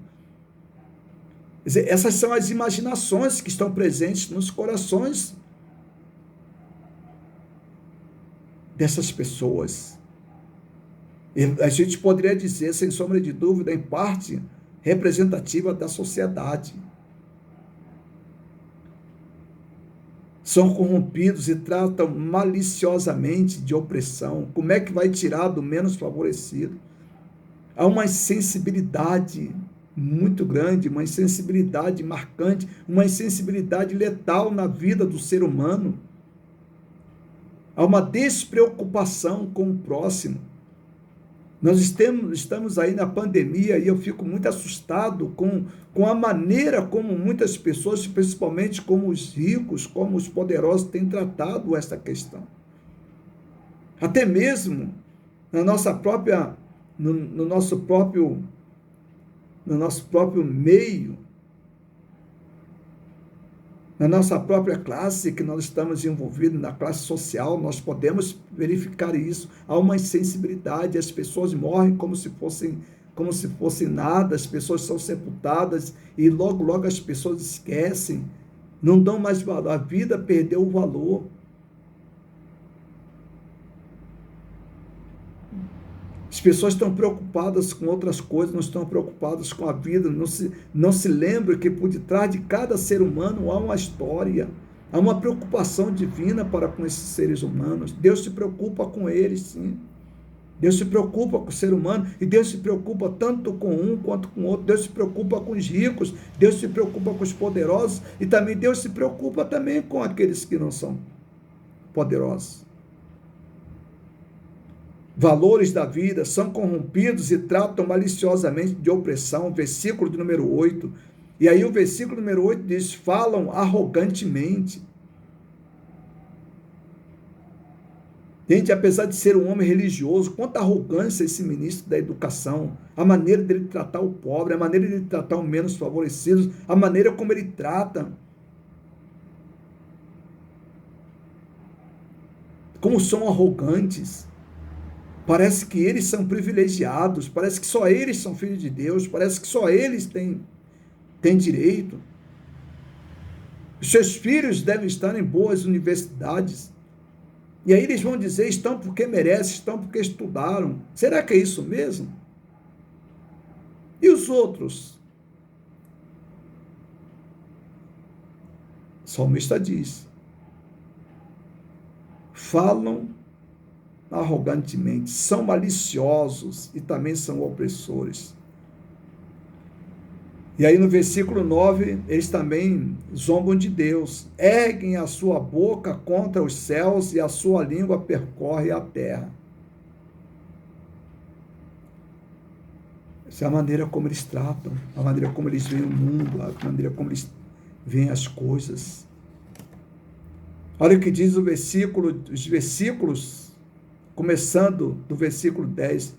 Quer dizer, essas são as imaginações que estão presentes nos corações dessas pessoas. E a gente poderia dizer, sem sombra de dúvida, em parte representativa da sociedade. São corrompidos e tratam maliciosamente de opressão. Como é que vai tirar do menos favorecido? Há uma insensibilidade muito grande, uma insensibilidade marcante, uma insensibilidade letal na vida do ser humano. Há uma despreocupação com o próximo. Nós estamos aí na pandemia e eu fico muito assustado com a maneira como muitas pessoas, principalmente como os ricos, como os poderosos, têm tratado esta questão. Até mesmo na nossa própria, no nosso próprio meio, na nossa própria classe que nós estamos envolvidos, na classe social, nós podemos verificar isso. Há uma insensibilidade, as pessoas morrem como se fossem nada, as pessoas são sepultadas e logo as pessoas esquecem, não dão mais valor, a vida perdeu o valor. As pessoas estão preocupadas com outras coisas, não estão preocupadas com a vida, não se lembram que por detrás de cada ser humano há uma história, há uma preocupação divina para com esses seres humanos. Deus se preocupa com eles, sim. Deus se preocupa com o ser humano, e Deus se preocupa tanto com um quanto com o outro. Deus se preocupa com os ricos, Deus se preocupa com os poderosos, e também Deus se preocupa também com aqueles que não são poderosos. Valores da vida são corrompidos e tratam maliciosamente de opressão, versículo de número 8. E aí o versículo número 8 diz, falam arrogantemente. Gente, apesar de ser um homem religioso, quanta arrogância esse ministro da educação, a maneira dele tratar o pobre, a maneira dele tratar os menos favorecidos, a maneira como ele trata. Como são arrogantes. Parece que eles são privilegiados, parece que só eles são filhos de Deus, parece que só eles têm direito. Os seus filhos devem estar em boas universidades. E aí eles vão dizer, estão porque merecem, estão porque estudaram. Será que é isso mesmo? E os outros? O salmista diz, falam arrogantemente, são maliciosos e também são opressores. E aí no versículo 9, eles também zombam de Deus, erguem a sua boca contra os céus e a sua língua percorre a terra. Essa é a maneira como eles tratam, a maneira como eles veem o mundo, a maneira como eles veem as coisas. Olha o que diz os versículos, começando do versículo 10,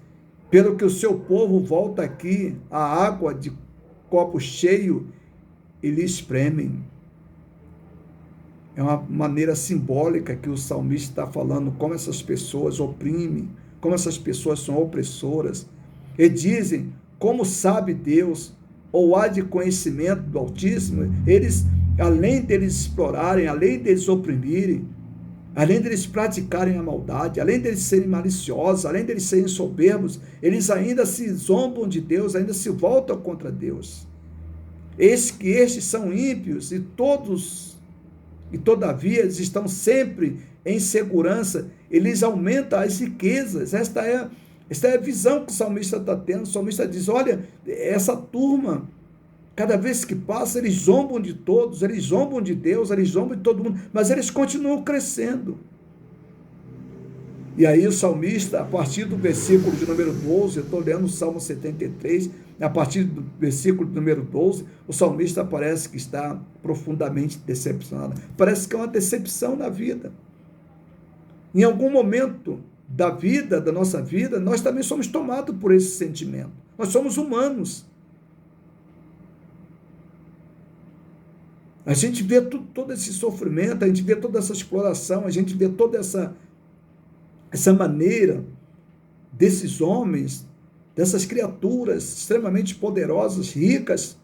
pelo que o seu povo volta aqui, a água de copo cheio, e lhe espremem. É uma maneira simbólica que o salmista está falando, como essas pessoas oprimem, como essas pessoas são opressoras, e dizem, como sabe Deus, ou há de conhecimento do Altíssimo, eles, além deles explorarem, além deles oprimirem, além deles praticarem a maldade, além deles serem maliciosos, além deles serem soberbos, eles ainda se zombam de Deus, ainda se voltam contra Deus. Eis que estes são ímpios e todavia eles estão sempre em segurança, eles aumentam as riquezas. Esta é Essa é a visão que o salmista está tendo. O salmista diz, olha, essa turma, cada vez que passa, eles zombam de todos, eles zombam de Deus, eles zombam de todo mundo, mas eles continuam crescendo. E aí o salmista, a partir do versículo de número 12, eu estou lendo o Salmo 73, a partir do versículo de número 12, o salmista parece que está profundamente decepcionado. Parece que é uma decepção na vida. Em algum momento da vida, da nossa vida, nós também somos tomados por esse sentimento. Nós somos humanos. A gente vê todo esse sofrimento, a gente vê toda essa exploração, a gente vê toda essa maneira desses homens, dessas criaturas extremamente poderosas, ricas,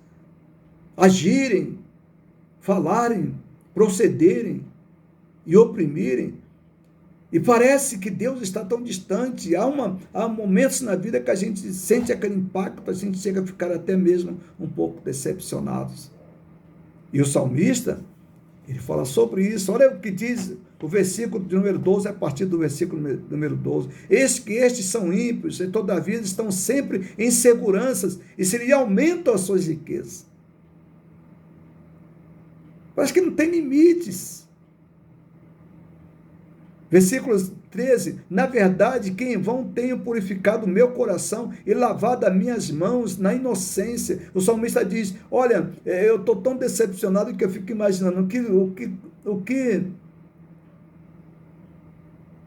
agirem, falarem, procederem e oprimirem. E parece que Deus está tão distante. Há momentos na vida que a gente sente aquele impacto, a gente chega a ficar até mesmo um pouco decepcionados. E o salmista, ele fala sobre isso. Olha o que diz o versículo de número 12, a partir do versículo número 12. Eis que estes são ímpios, e todavia estão sempre em seguranças, e se lhe aumentam as suas riquezas. Parece que não tem limites. Versículo 13, na verdade, que em vão tenho purificado o meu coração e lavado as minhas mãos na inocência. O salmista diz, olha, eu estou tão decepcionado que eu fico imaginando o que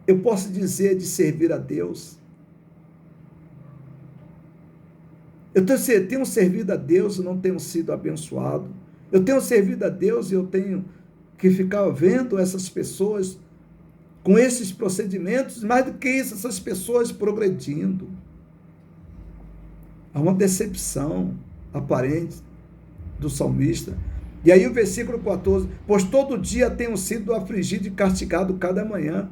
eu posso dizer de servir a Deus. Eu tenho servido a Deus e não tenho sido abençoado. Eu tenho servido a Deus e eu tenho que ficar vendo essas pessoas com esses procedimentos, mais do que isso, essas pessoas progredindo. Há uma decepção aparente do salmista. E aí o versículo 14, pois todo dia tenho sido afligido e castigado cada manhã.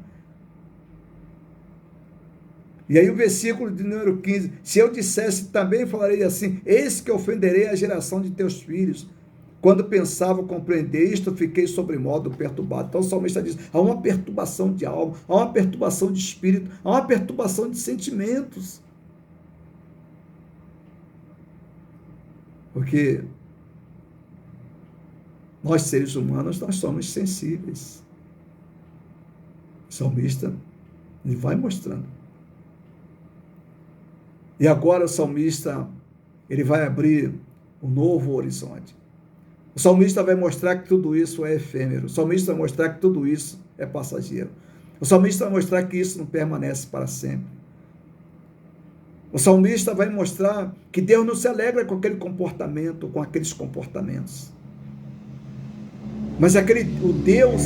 E aí o versículo de número 15, se eu dissesse, também falarei assim, eis que ofenderei a geração de teus filhos. Quando pensava compreender isto, fiquei sobremodo perturbado. Então o salmista diz, há uma perturbação de alma, há uma perturbação de espírito, há uma perturbação de sentimentos. Porque nós seres humanos, nós somos sensíveis. O salmista, ele vai mostrando. E agora o salmista, ele vai abrir um novo horizonte. O salmista vai mostrar que tudo isso é efêmero. O salmista vai mostrar que tudo isso é passageiro. O salmista vai mostrar que isso não permanece para sempre. O salmista vai mostrar que Deus não se alegra com aquele comportamento, com aqueles comportamentos. Mas o Deus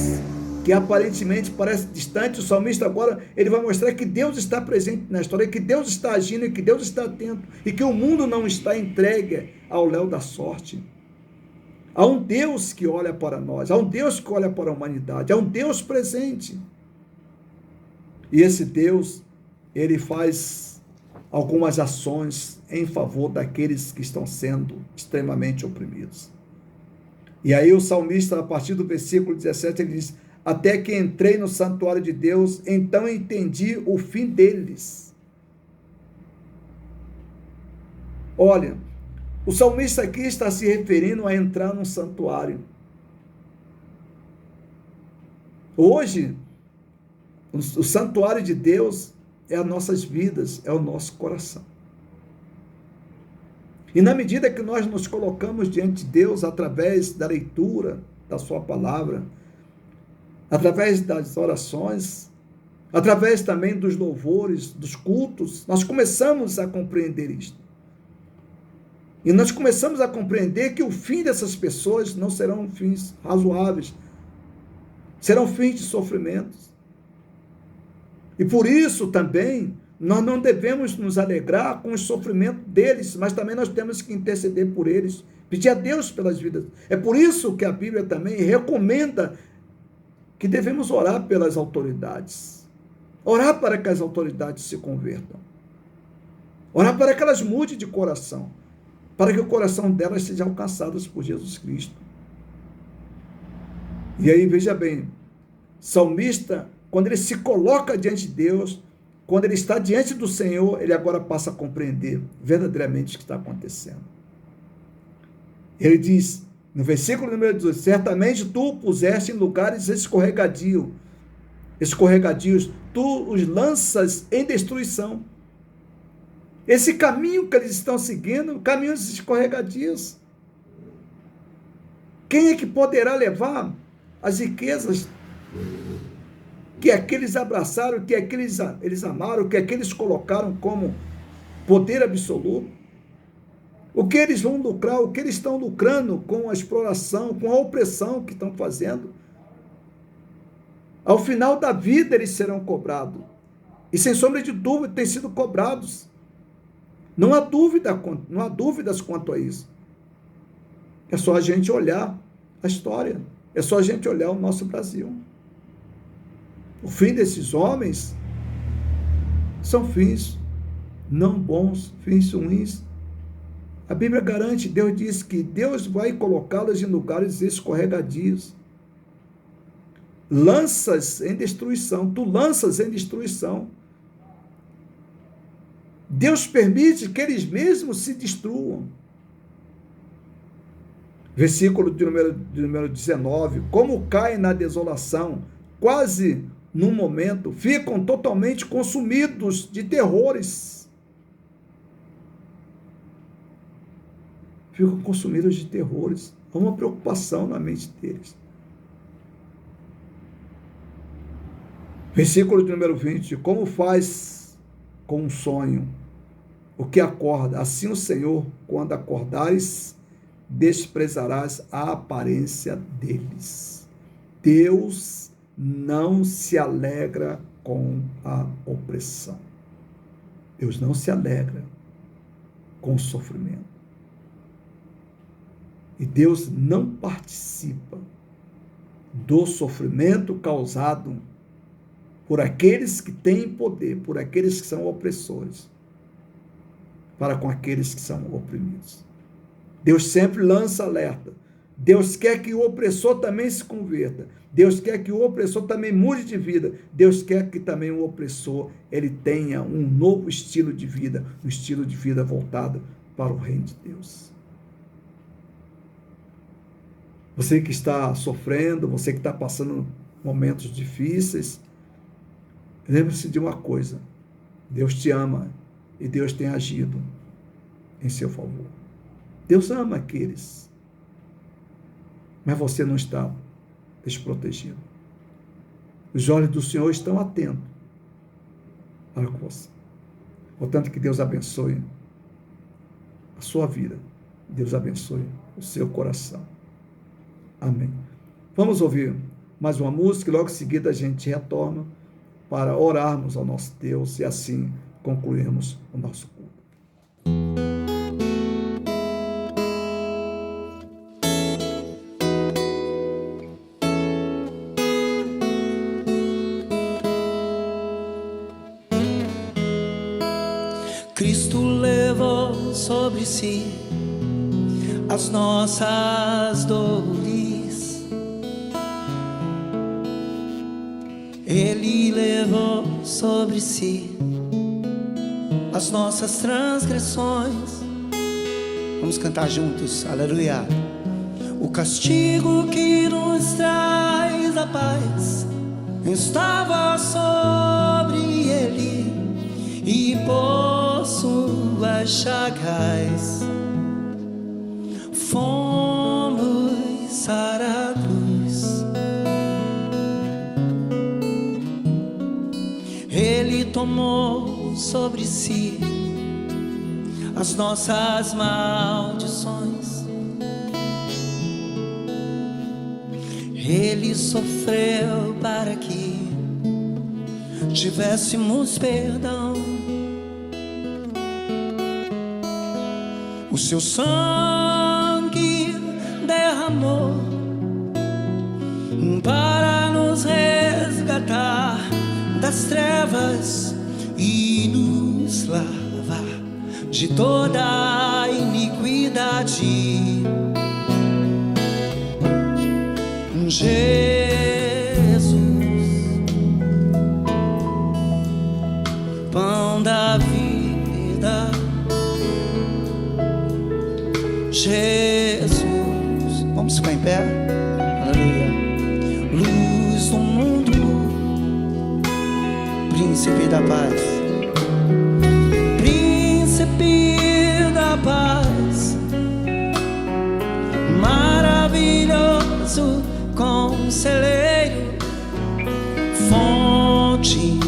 que aparentemente parece distante, o salmista agora, ele vai mostrar que Deus está presente na história, que Deus está agindo, que Deus está atento, e que o mundo não está entregue ao léu da sorte. Há um Deus que olha para nós, há um Deus que olha para a humanidade, há um Deus presente. E esse Deus, ele faz algumas ações em favor daqueles que estão sendo extremamente oprimidos. E aí o salmista, a partir do versículo 17, ele diz, até que entrei no santuário de Deus, então entendi o fim deles. Olha, o salmista aqui está se referindo a entrar num santuário. Hoje, o santuário de Deus é as nossas vidas, é o nosso coração. E na medida que nós nos colocamos diante de Deus, através da leitura da sua palavra, através das orações, através também dos louvores, dos cultos, nós começamos a compreender isto. E nós começamos a compreender que o fim dessas pessoas não serão fins razoáveis, serão fins de sofrimentos. E por isso também, nós não devemos nos alegrar com o sofrimento deles, mas também nós temos que interceder por eles, pedir a Deus pelas vidas. É por isso que a Bíblia também recomenda que devemos orar pelas autoridades, orar para que as autoridades se convertam, orar para que elas mudem de coração, para que o coração delas seja alcançado por Jesus Cristo. E aí, veja bem, salmista, quando ele se coloca diante de Deus, quando ele está diante do Senhor, ele agora passa a compreender verdadeiramente o que está acontecendo. Ele diz, no versículo número 18, certamente tu o puseste em lugares escorregadios, tu os lanças em destruição. Esse caminho que eles estão seguindo, caminhos escorregadios. Quem é que poderá levar as riquezas que aqueles abraçaram, que aqueles eles amaram, que aqueles colocaram como poder absoluto? O que eles vão lucrar, o que eles estão lucrando com a exploração, com a opressão que estão fazendo? Ao final da vida eles serão cobrados. E sem sombra de dúvida têm sido cobrados. Não há dúvidas quanto a isso. É só a gente olhar a história. É só a gente olhar o nosso Brasil. O fim desses homens são fins não bons, fins ruins. A Bíblia garante, Deus diz que Deus vai colocá-los em lugares escorregadios. Lanças em destruição. Tu lanças em destruição. Deus permite que eles mesmos se destruam. Versículo de número 19. Como caem na desolação, quase num momento, ficam totalmente consumidos de terrores. Ficam consumidos de terrores. Há uma preocupação na mente deles. Versículo de número 20. Como faz com um sonho o que acorda, assim o Senhor, quando acordares, desprezarás a aparência deles. Deus não se alegra com a opressão. Deus não se alegra com o sofrimento. E Deus não participa do sofrimento causado por aqueles que têm poder, por aqueles que são opressores, para com aqueles que são oprimidos. Deus sempre lança alerta. Deus quer que o opressor também se converta. Deus quer que o opressor também mude de vida. Deus quer que também o opressor ele tenha um novo estilo de vida, um estilo de vida voltado para o reino de Deus. Você que está sofrendo, você que está passando momentos difíceis, lembre-se de uma coisa: Deus te ama e Deus tem agido em seu favor. Deus ama aqueles, mas você não está desprotegido. Os olhos do Senhor estão atentos para você. Portanto, que Deus abençoe a sua vida. Deus abençoe o seu coração. Amém. Vamos ouvir mais uma música e logo em seguida a gente retorna para orarmos ao nosso Deus e assim concluirmos o nosso culto. Cristo levou sobre si as nossas dores. Ele levou sobre si as nossas transgressões. Vamos cantar juntos, aleluia. O castigo que nos traz a paz estava sobre ele, e por suas chagas fomos sarados. Ele tomou sobre si as nossas maldições. Ele sofreu para que tivéssemos perdão. O seu sangue derramou para nos resgatar das trevas e nos lavar de toda a iniquidade. Jesus Jesus. Vamos ficar em pé? Aleluia. Luz do mundo, príncipe da paz, príncipe da paz, maravilhoso conselheiro, fonte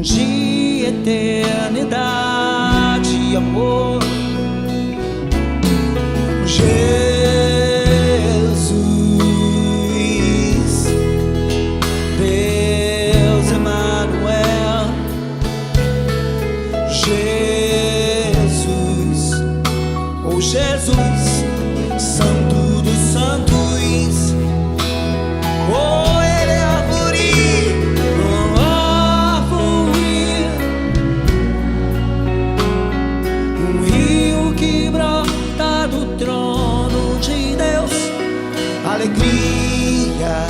de eternidade e amor. Jesus, Deus Emanuel, Jesus, oh Jesus, Santo dos Santos, oh Ele é um rio que brota do trono de Deus, alegria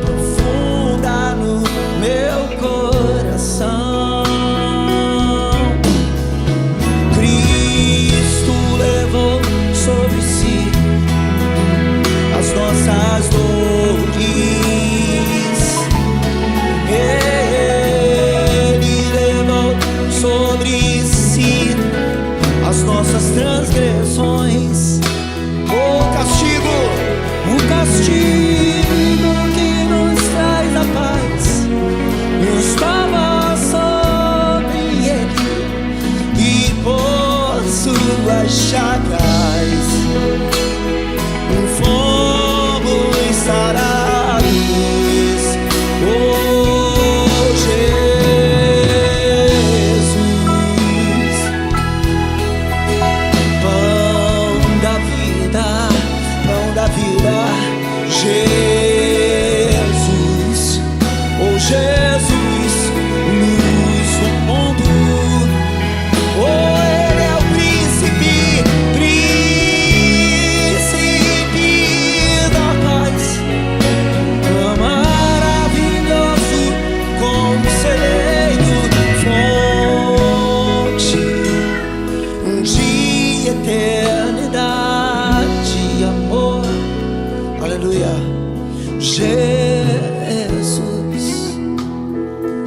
profunda no meu coração. Cristo levou sobre si as nossas dores, Ele levou sobre si as nossas transgressões. O castigo que nos traz a paz estava sobre ele, e por suas chagas um fogo estarás. Oh Jesus, pão da vida, Jesus, oh Jesus, luz do mundo, oh Ele é o príncipe da paz, maravilhoso conselheiro, fonte de eternidade e amor. Aleluia. Jesus,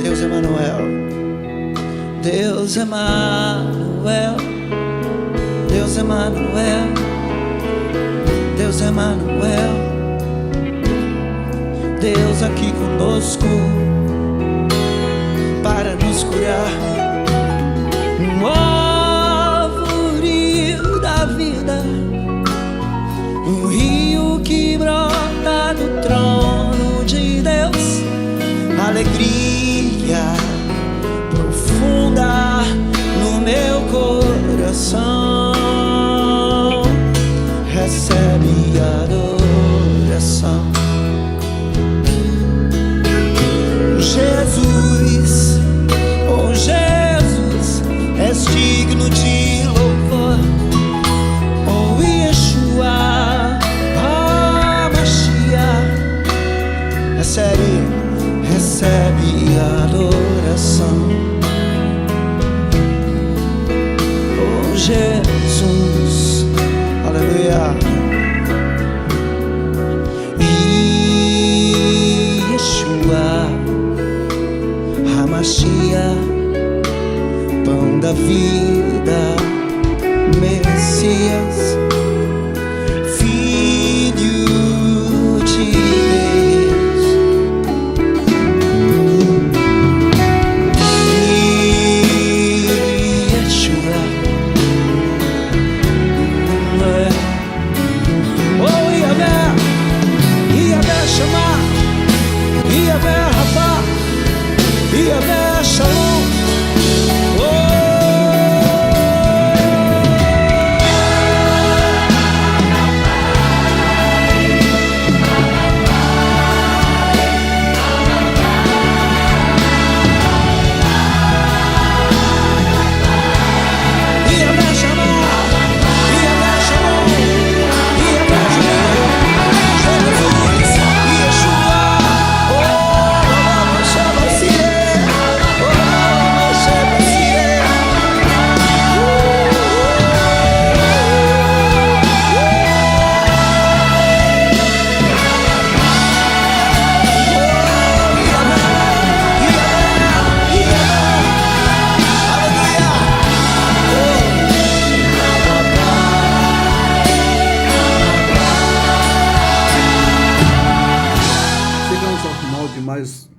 Deus Emanuel, Deus Emanuel, Deus Emanuel, Deus Emanuel, Deus aqui conosco para nos curar. Um novo rio da vida, um rio que brota do trono de Deus, alegria profunda no meu coração. Recebe adoração. Jesus, oh Jesus, és digno de louvor. Oh Yeshua, recebe adoração. Oh Jesus, aleluia. Yeshua, Hamashiach, pão da vida, Messias,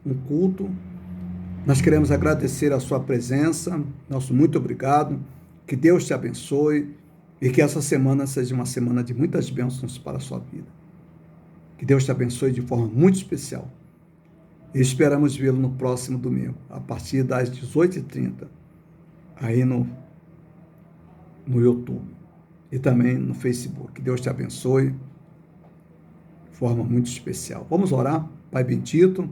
um culto. Nós queremos agradecer a sua presença, nosso muito obrigado, que Deus te abençoe e que essa semana seja uma semana de muitas bênçãos para a sua vida. Que Deus te abençoe de forma muito especial. E esperamos vê-lo no próximo domingo, a partir das 18h30, aí no YouTube e também no Facebook. Que Deus te abençoe de forma muito especial. Vamos orar. Pai bendito,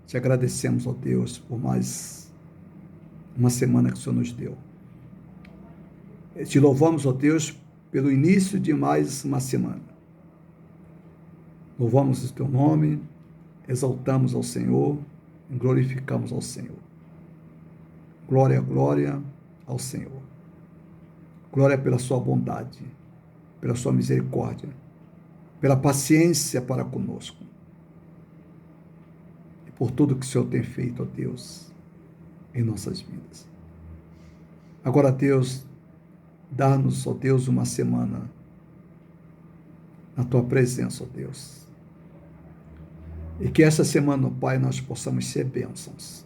te agradecemos, ó Deus, por mais uma semana que o Senhor nos deu. Te louvamos, ó Deus, pelo início de mais uma semana. Louvamos o teu nome, exaltamos ao Senhor, glorificamos ao Senhor. Glória, glória ao Senhor. Glória pela sua bondade, pela sua misericórdia, pela paciência para conosco. E por tudo que o Senhor tem feito, ó Deus, em nossas vidas. Agora, Deus, dá-nos, ó Deus, uma semana na tua presença, ó Deus. E que essa semana, ó Pai, nós possamos ser bênçãos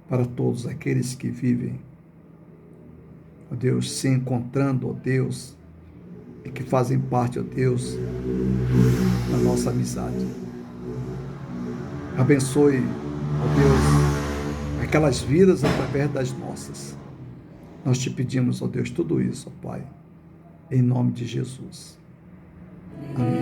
para todos aqueles que vivem, ó Deus, se encontrando, ó Deus, e que fazem parte, ó Deus, da nossa amizade. Abençoe, ó Deus, aquelas vidas através das nossas. Nós te pedimos, ó Deus, tudo isso, ó Pai, em nome de Jesus. Amém.